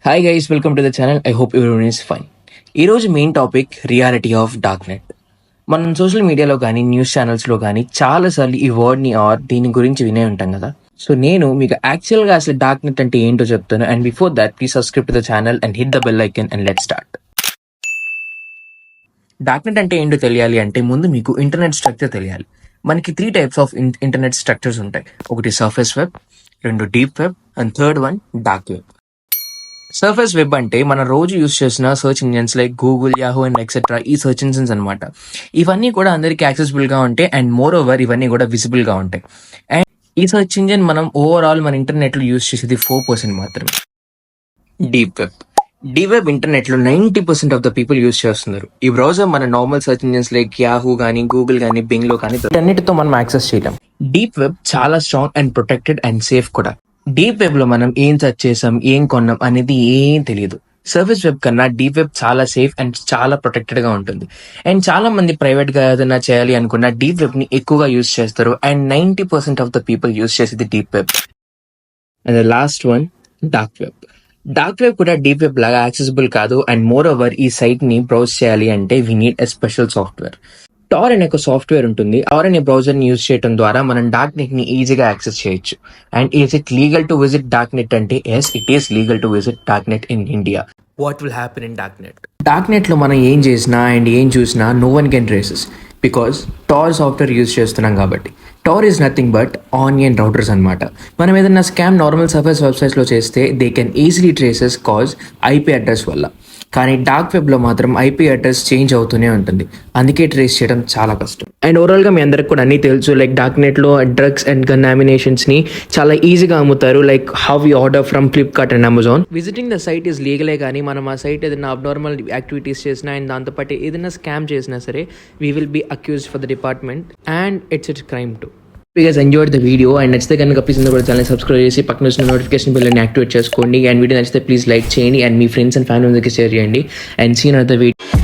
Hi guys, welcome to the channel. I hope everyone is fine. ఈరోజు main topic reality of dark net. మనం social మీడియాలో కానీ news ఛానల్స్లో కానీ చాలాసార్లు ఈ వర్డ్ని ఆర్ దీని గురించి వినే ఉంటాం కదా. సో నేను మీకు యాక్చువల్గా అసలు డార్క్ నెట్ అంటే ఏంటో చెప్తాను. And before that please subscribe to the channel and hit the bell icon and let's start. Dark net అంటే ఏంటో తెలియాలి అంటే ముందు మీకు ఇంటర్నెట్ స్ట్రక్చర్ తెలియాలి. మనకి 3 టైప్స్ ఆఫ్ ఇంటర్నెట్ స్ట్రక్చర్స్ ఉంటాయి. ఒకటి surface web, 2 deep web and third one dark web. Surface web అంటే మన రోజు యూస్ చేసిన search engines like Google, Yahoo and etcetera, ఈ సర్చ్ ఇంజిన్స్ అనమాట. ఇవన్నీ కూడా అందరికీ యాక్సెసిబుల్గా ఉంటాయి అండ్ మోర్ ఓవర్ ఇవన్నీ కూడా విజిబుల్గా ఉంటాయి. అండ్ ఈ సర్చ్ ఇంజిన్ మనం ఓవరాల్ మన ఇంటర్నెట్లో యూస్ చేసేది 4% మాత్రమే. డీప్ వెబ్ ఇంటర్నెట్లో 90% ఆఫ్ ద పీపుల్ యూస్ చేస్తున్నారు. ఈ బ్రౌజర్ మన normal search engines like Yahoo కానీ, గూగుల్ కానీ, బింగ్లో కానీ అన్నిటితో మనం యాక్సెస్ చేయలేం. డీప్ వెబ్ చాలా strong and protected and safe కూడా. డీప్ వెబ్ లో మనం ఏం సెర్చ్ చేసాం, ఏం కొన్నాం అనేది ఏం తెలియదు. సర్ఫేస్ వెబ్ కన్నా డీప్ వెబ్ చాలా సేఫ్ అండ్ చాలా ప్రొటెక్టెడ్ గా ఉంటుంది. అండ్ చాలా మంది ప్రైవేట్ గా ఏదైనా చేయాలి అనుకున్న డీప్ వెబ్ ని ఎక్కువగా యూస్ చేస్తారు. And 90% of the people use చేసేది deep web. And the last one dark web. Dark web కూడా డీప్ వెబ్ లాగా యాక్సెసిబుల్ కాదు. అండ్ మోర్ ఓవర్ ఈ సైట్ ని బ్రౌజ్ చేయాలి అంటే we need a special software. Tor అనే ఒక సాఫ్ట్వేర్ ఉంటుంది. టార్ అనే బ్రౌజర్ ని యూజ్ చేయడం ద్వారా మనం డార్క్ నెట్ ని ఈజీగా యాక్సెస్ చేయొచ్చు. And is it legal to visit dark net అంటే yes, it is legal to visit dark net in India. What will happen in dark net? Dark net లో మనం ఏం చేసినా అండ్ ఏం చూసినా no one can traces because Tor software use చేస్తున్నాం కాబట్టి. Tor is nothing but onion routers అనమాట. మనం ఏదైనా స్కామ్ నార్మల్ సర్ఫేస్ వెబ్సైట్స్లో చేస్తే they can easily traces cause IP address వల్ల. కానీ డార్క్ వెబ్లో మాత్రం ఐపీ అడ్రస్ చేంజ్ అవుతూనే ఉంటుంది. అందుకే ట్రేస్ చేయడం చాలా కష్టం. అండ్ ఓవరాల్గా మీ అందరికి కూడా అన్నీ తెలుసు, లైక్ డార్క్ నెట్లో డ్రగ్స్ అండ్ గన్ అమ్యునేషన్స్ని చాలా ఈజీగా అమ్ముతారు, like how you order from Flipkart and Amazon. Visiting the site is లీగలే, కానీ మనం ఆ సైట్ ఏదైనా అబ్నార్మల్ యాక్టివిటీస్ చేసినా అండ్ దాంతోపాటు ఏదైనా స్కామ్ చేసినా సరే we will be accused for the department and its crime too. You guys enjoyed the video and నచ్చితే కనుక ప్లీజ్ అందరూ ఛానల్ సబ్స్క్రైబ్ చేసి పక్కన వచ్చిన నోటిఫికేషన్ బెల్ ని యాక్టివేట్ చేసుకోండి. అండ్ వీడియో నచ్చితే ప్లీజ్ లైక్ చేయండి అండ్ మీ ఫ్రెండ్స్ అండ్ ఫ్యామిలీ అందరికీ షేర్ చేయండి. And see you in other video.